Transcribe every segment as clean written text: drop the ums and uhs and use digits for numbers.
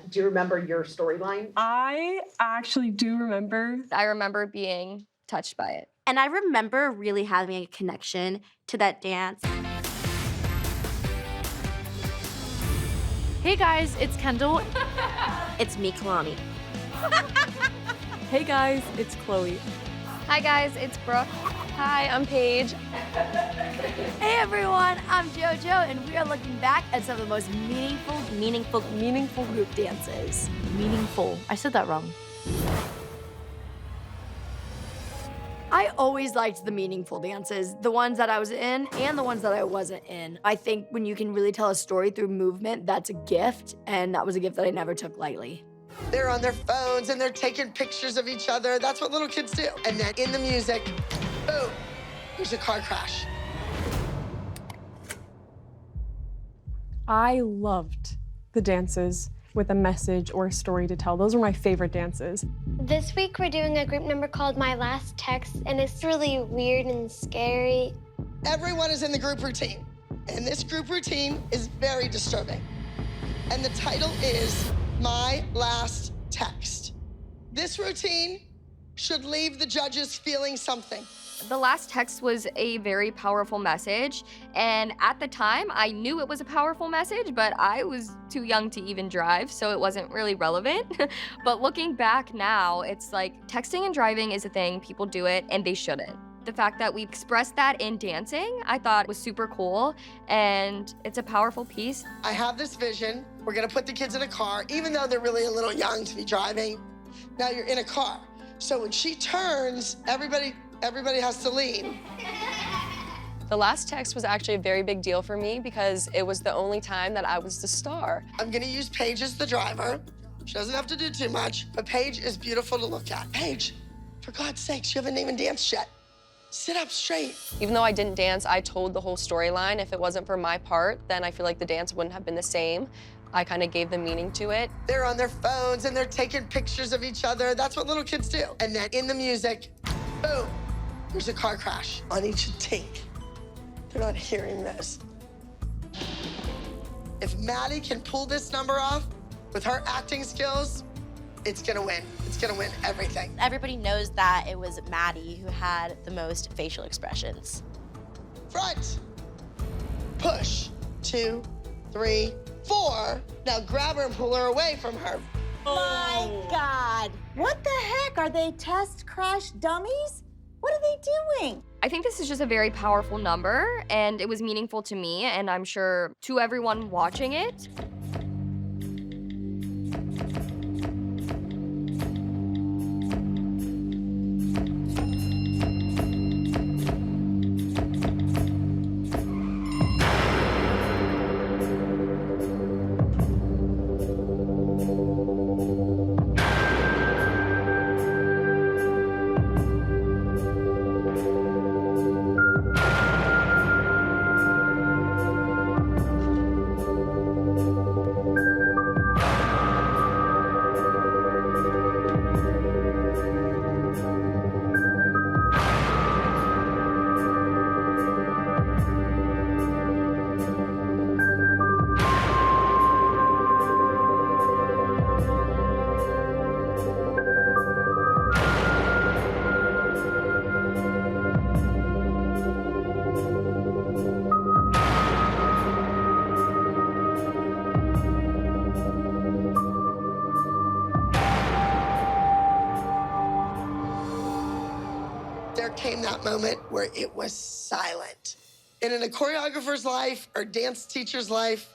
Do you remember your storyline? I actually do remember. I remember being touched by it. And I remember really having a connection to that dance. Hey guys, it's Kendall. It's me, Kalani. Hey guys, it's Chloe. Hi guys, it's Brooke. Hi, I'm Paige. Hey everyone, I'm JoJo, and we are looking back at some of the most meaningful group dances. Meaningful. I said that wrong. I always liked the meaningful dances, the ones that I was in and the ones that I wasn't in. I think when you can really tell a story through movement, that's a gift, and that was a gift that I never took lightly. They're on their phones and they're taking pictures of each other. That's what little kids do. And then in the music, boom, there's a car crash. I loved the dances with a message or a story to tell. Those were my favorite dances. This week we're doing a group number called My Last Text, and it's really weird and scary. Everyone is in the group routine, and this group routine is very disturbing. And the title is My Last Text. This routine should leave the judges feeling something. The last text was a very powerful message, and at the time, I knew it was a powerful message, but I was too young to even drive, so it wasn't really relevant. But looking back now, it's like texting and driving is a thing, people do it, and they shouldn't. The fact that we expressed that in dancing, I thought was super cool, and it's a powerful piece. I have this vision. We're gonna put the kids in a car, even though they're really a little young to be driving. Now you're in a car. So when she turns, everybody has to lean. The last text was actually a very big deal for me because it was the only time that I was the star. I'm gonna use Paige as the driver. She doesn't have to do too much, but Paige is beautiful to look at. Paige, for God's sakes, you haven't even danced yet. Sit up straight. Even though I didn't dance, I told the whole storyline. If it wasn't for my part, then I feel like the dance wouldn't have been the same. I kind of gave the meaning to it. They're on their phones and they're taking pictures of each other. That's what little kids do. And then in the music, boom, there's a car crash on each tink. They're not hearing this. If Maddie can pull this number off with her acting skills, it's gonna win. It's gonna win everything. Everybody knows that it was Maddie who had the most facial expressions. Front, push, 2, 3, 4. Now grab her and pull her away from her. My God. What the heck? Are they test crash dummies? What are they doing? I think this is just a very powerful number, and it was meaningful to me, and I'm sure to everyone watching it. There came that moment where it was silent. And in a choreographer's life or dance teacher's life,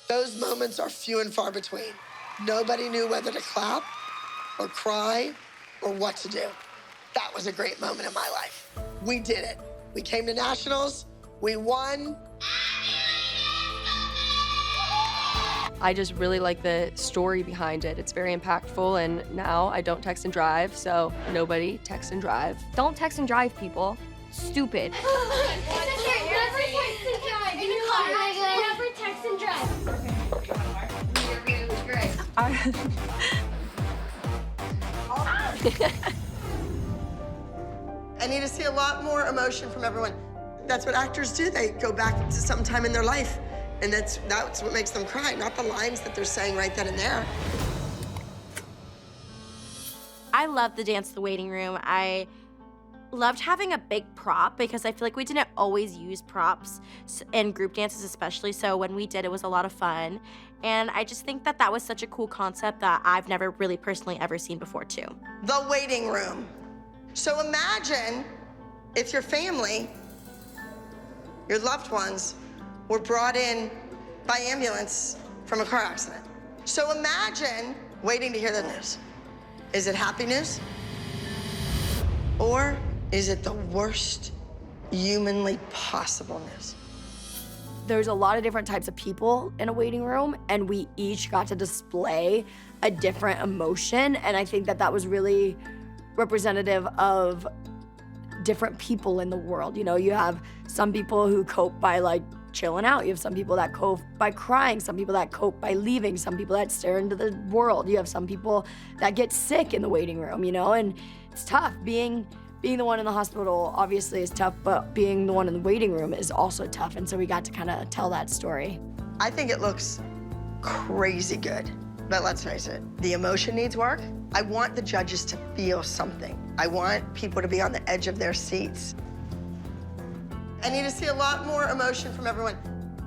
those moments are few and far between. Nobody knew whether to clap or cry or what to do. That was a great moment in my life. We did it. We came to nationals, we won. I just really like the story behind it. It's very impactful, and now I don't text and drive, so nobody text and drive. Don't text and drive, people. Stupid. Never text and drive. I need to see a lot more emotion from everyone. That's what actors do. They go back to some time in their life, and that's what makes them cry, not the lines that they're saying right then and there. I love the dance, the waiting room. I loved having a big prop because I feel like we didn't always use props in group dances especially, so when we did, it was a lot of fun. And I just think that that was such a cool concept that I've never really personally ever seen before too. The waiting room. So imagine if your family, your loved ones, were brought in by ambulance from a car accident. So imagine waiting to hear the news. Is it happy news? Or is it the worst humanly possible news? There's a lot of different types of people in a waiting room, and we each got to display a different emotion, and I think that that was really representative of different people in the world. You know, you have some people who cope by like chilling out. You have some people that cope by crying, some people that cope by leaving, some people that stare into the world. You have some people that get sick in the waiting room, you know, and it's tough. Being the one in the hospital obviously is tough, but being the one in the waiting room is also tough, and so we got to kind of tell that story. I think it looks crazy good, but let's face it, the emotion needs work. I want the judges to feel something. I want people to be on the edge of their seats. I need to see a lot more emotion from everyone.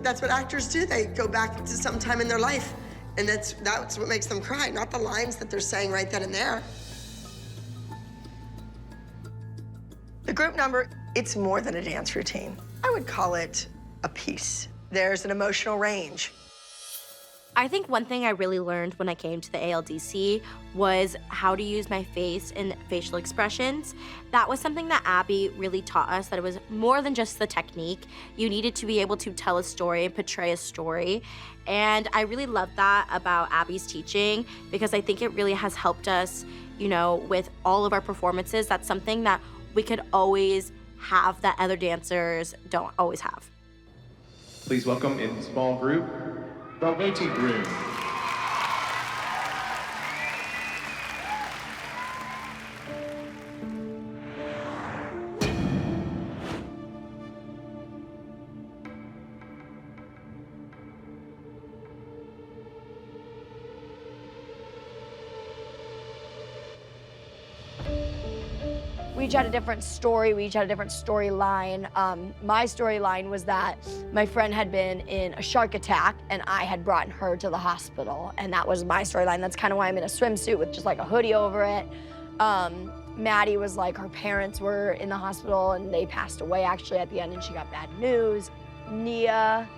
That's what actors do. They go back to some time in their life, and that's what makes them cry, not the lines that they're saying right then and there. The group number, it's more than a dance routine. I would call it a piece. There's an emotional range. I think one thing I really learned when I came to the ALDC was how to use my face and facial expressions. That was something that Abby really taught us, that it was more than just the technique. You needed to be able to tell a story and portray a story. And I really love that about Abby's teaching, because I think it really has helped us, you know, with all of our performances. That's something that we could always have that other dancers don't always have. Please welcome in small group, the waiting room. We each had a different story, we each had a different storyline. My storyline was that my friend had been in a shark attack and I had brought her to the hospital, and that was my storyline. That's kind of why I'm in a swimsuit with just like a hoodie over it. Maddie was like, her parents were in the hospital and they passed away actually at the end, and she got bad news. Nia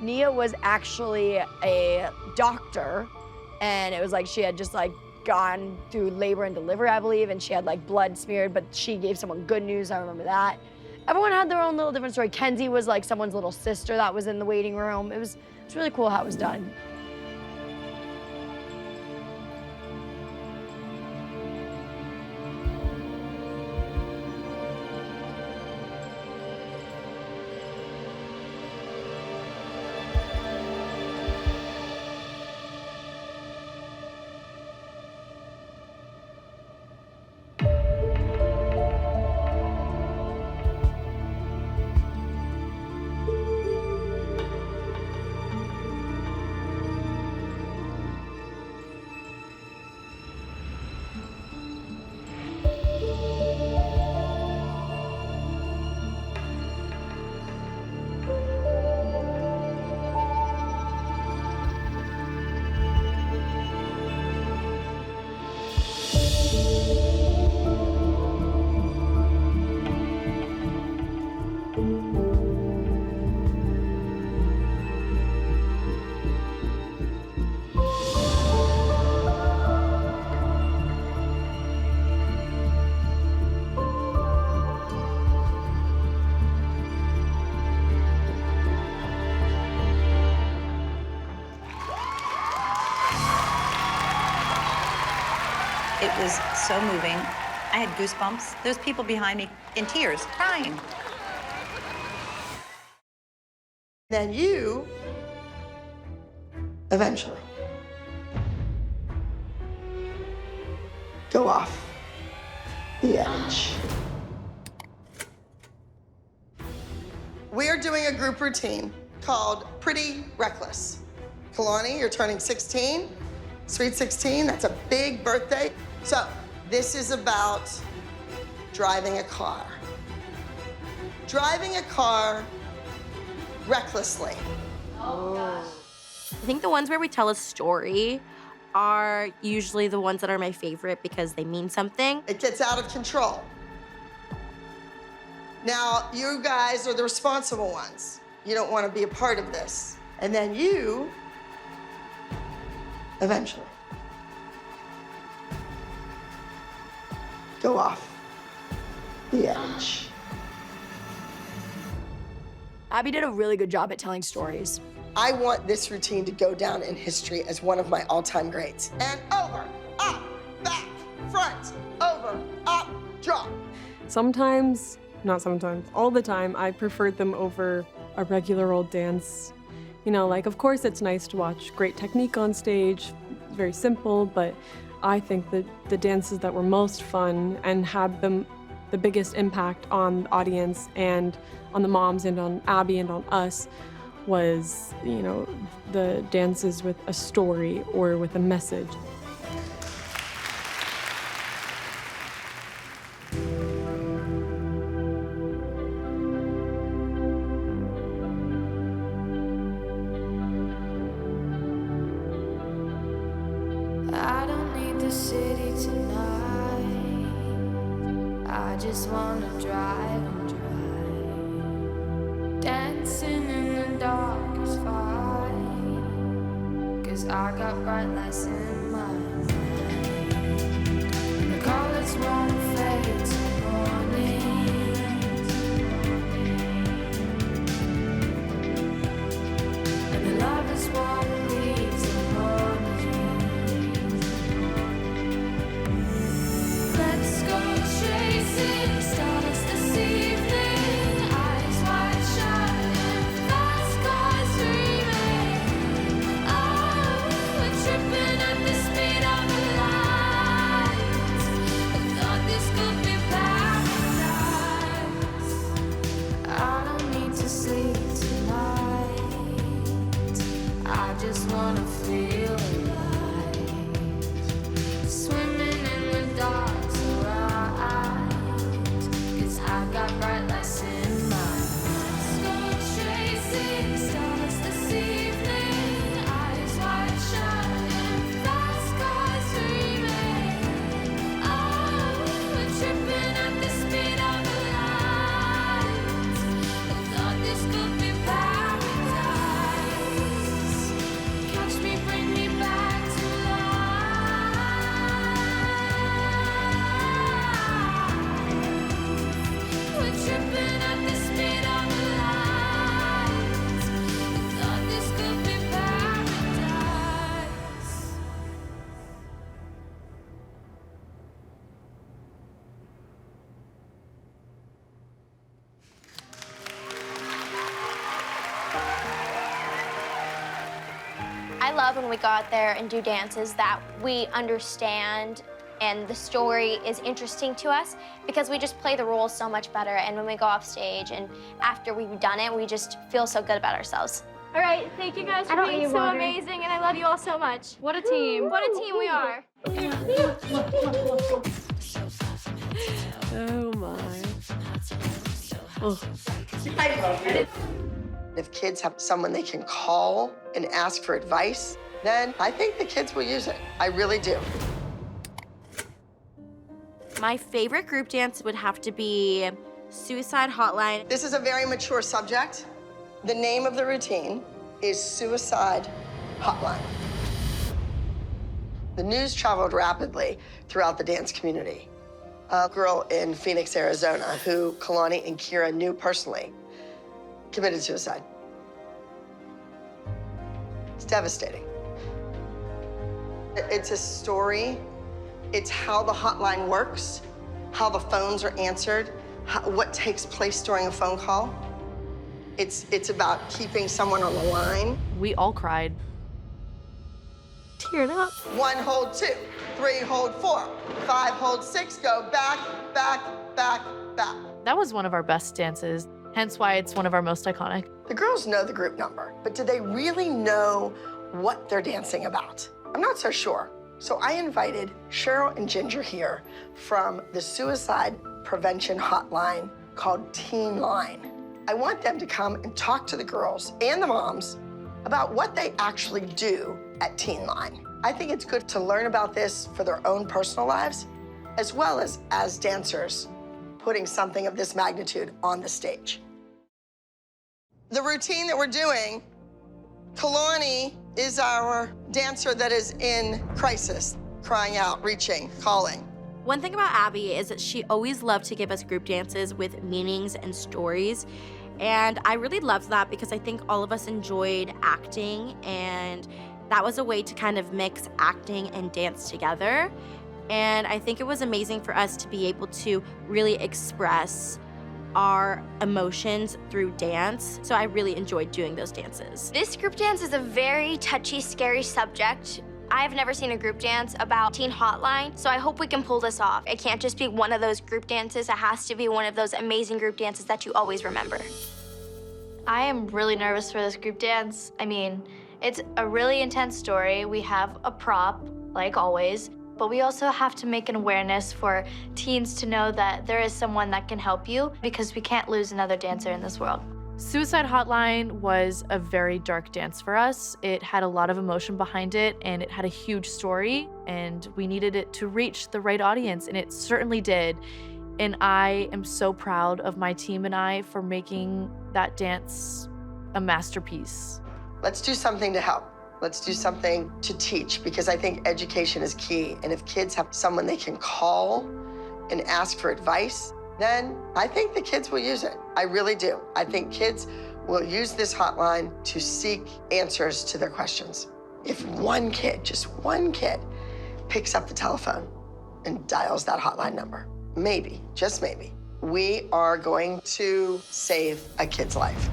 was actually a doctor, and it was like she had just like gone through labor and delivery, I believe, and she had like blood smeared, but she gave someone good news, I remember that. Everyone had their own little different story. Kenzie was like someone's little sister that was in the waiting room. It's really cool how it was done. It was so moving. I had goosebumps. There's people behind me in tears, crying. Then you, eventually, go off the edge. We are doing a group routine called Pretty Reckless. Kalani, you're turning 16. Sweet 16, that's a big birthday. So This is about driving a car. Driving a car recklessly. I think the ones where we tell a story are usually the ones that are my favorite because they mean something. It gets out of control. Now, you guys are the responsible ones. You don't want to be a part of this. And then you, eventually, go off the edge. Abby did a really good job at telling stories. I want this routine to go down in history as one of my all-time greats. And over, up, back, front, over, up, drop. Sometimes, not sometimes, all the time, I preferred them over a regular old dance. You know, like, of course it's nice to watch great technique on stage, it's very simple, but I think that the dances that were most fun and had the biggest impact on the audience and on the moms and on Abby and on us was, you know, the dances with a story or with a message. I don't need the city tonight. I just wanna drive and drive. Dancing in the dark is fine, 'cause I got bright lights in my mind. The colors won't fade till morning, and the lovers won't leave till morning. Let's go chasing stars this evening, eyes wide shut and fast cars dreaming. Oh, we're tripping at the speed of the light. I thought this could be paradise. I don't need to sleep tonight. I just wanna feel alive. Swimming in the dark's alright, 'cause I got bright lights in my eyes. Let's go chasing stars this evening, eyes wide shut and fast cars dreaming. Oh, we're tripping at the speed of the light. I thought this could be paradise. Catch me, bring me back to life. We're tripping at the speed of the light. I thought this could be paradise. I love when we go out there and do dances that we understand and the story is interesting to us because we just play the roles so much better. And when we go off stage and after we've done it, we just feel so good about ourselves. All right, thank you guys for being so amazing, and I love you all so much. What a team. What a team we are. Oh my. Oh. If kids have someone they can call and ask for advice, then I think the kids will use it. I really do. My favorite group dance would have to be Suicide Hotline. This is a very mature subject. The name of the routine is Suicide Hotline. The news traveled rapidly throughout the dance community. A girl in Phoenix, Arizona, who Kalani and Kira knew personally, committed suicide. It's devastating. It's a story. It's how the hotline works, how the phones are answered, what takes place during a phone call. It's about keeping someone on the line. We all cried. Tearing up. 1, hold 2, 3, hold 4, 5, hold 6, go back, back, back, back. That was one of our best dances, hence why it's one of our most iconic. The girls know the group number, but do they really know what they're dancing about? I'm not so sure. So I invited Cheryl and Ginger here from the suicide prevention hotline called Teen Line. I want them to come and talk to the girls and the moms about what they actually do at Teen Line. I think it's good to learn about this for their own personal lives, as well as dancers putting something of this magnitude on the stage. The routine that we're doing, Kalani is our dancer that is in crisis, crying out, reaching, calling. One thing about Abby is that she always loved to give us group dances with meanings and stories. And I really loved that because I think all of us enjoyed acting, and that was a way to kind of mix acting and dance together. And I think it was amazing for us to be able to really express our emotions through dance. So I really enjoyed doing those dances. This group dance is a very touchy, scary subject. I've never seen a group dance about Teen Hotline, so I hope we can pull this off. It can't just be one of those group dances. It has to be one of those amazing group dances that you always remember. I am really nervous for this group dance. I mean, it's a really intense story. We have a prop, like always, but we also have to make an awareness for teens to know that there is someone that can help you, because we can't lose another dancer in this world. Suicide Hotline was a very dark dance for us. It had a lot of emotion behind it, and it had a huge story, and we needed it to reach the right audience, and it certainly did. And I am so proud of my team and I for making that dance a masterpiece. Let's do something to help. Let's do something to teach, because I think education is key. And if kids have someone they can call and ask for advice, then I think the kids will use it. I really do. I think kids will use this hotline to seek answers to their questions. If one kid, just one kid, picks up the telephone and dials that hotline number, maybe, just maybe, we are going to save a kid's life.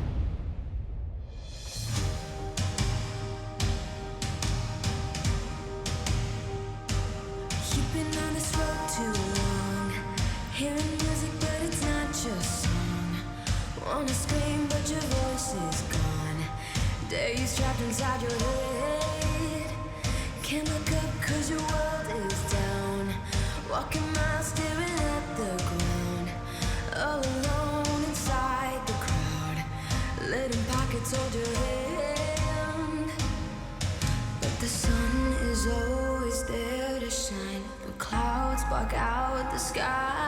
You've been on this road too long, hearing music, but it's not your song. Wanna scream, but your voice is gone. Days trapped inside your head. Can't look up 'cause your world is down. Walking miles, staring at the ground. All alone inside the crowd. Letting pockets hold your hand. But the sun is always there to shine. The clouds block out the sky.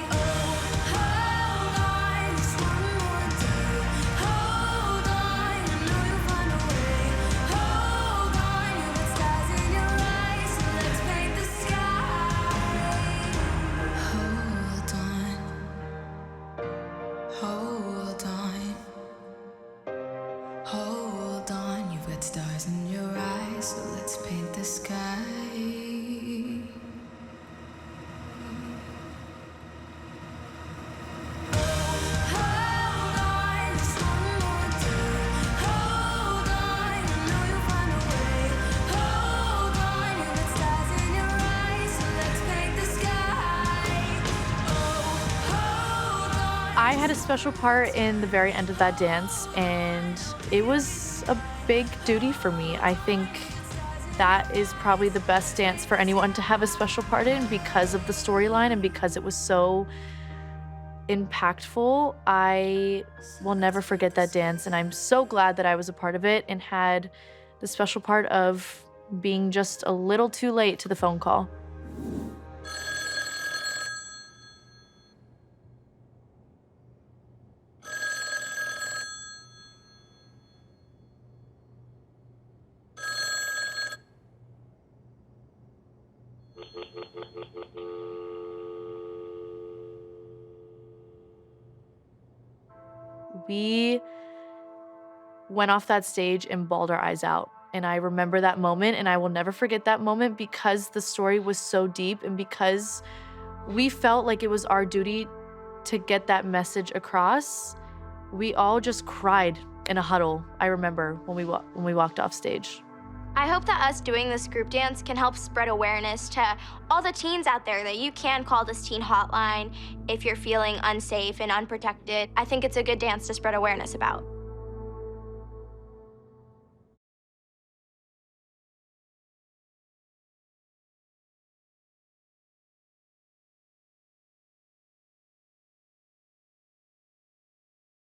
Oh, hold on, just one more day. Hold on, I know you'll find a way. Hold on, you've got stars in your eyes, so let's paint the sky. Hold on, hold on, hold on, you've got stars in your eyes, so let's paint the sky. I had a special part in the very end of that dance, and it was a big duty for me. I think that is probably the best dance for anyone to have a special part in because of the storyline and because it was so impactful. I will never forget that dance, and I'm so glad that I was a part of it and had the special part of being just a little too late to the phone call. We went off that stage and bawled our eyes out. And I remember that moment, and I will never forget that moment because the story was so deep and because we felt like it was our duty to get that message across. We all just cried in a huddle, I remember, when we walked off stage. I hope that us doing this group dance can help spread awareness to all the teens out there that you can call this teen hotline if you're feeling unsafe and unprotected. I think it's a good dance to spread awareness about.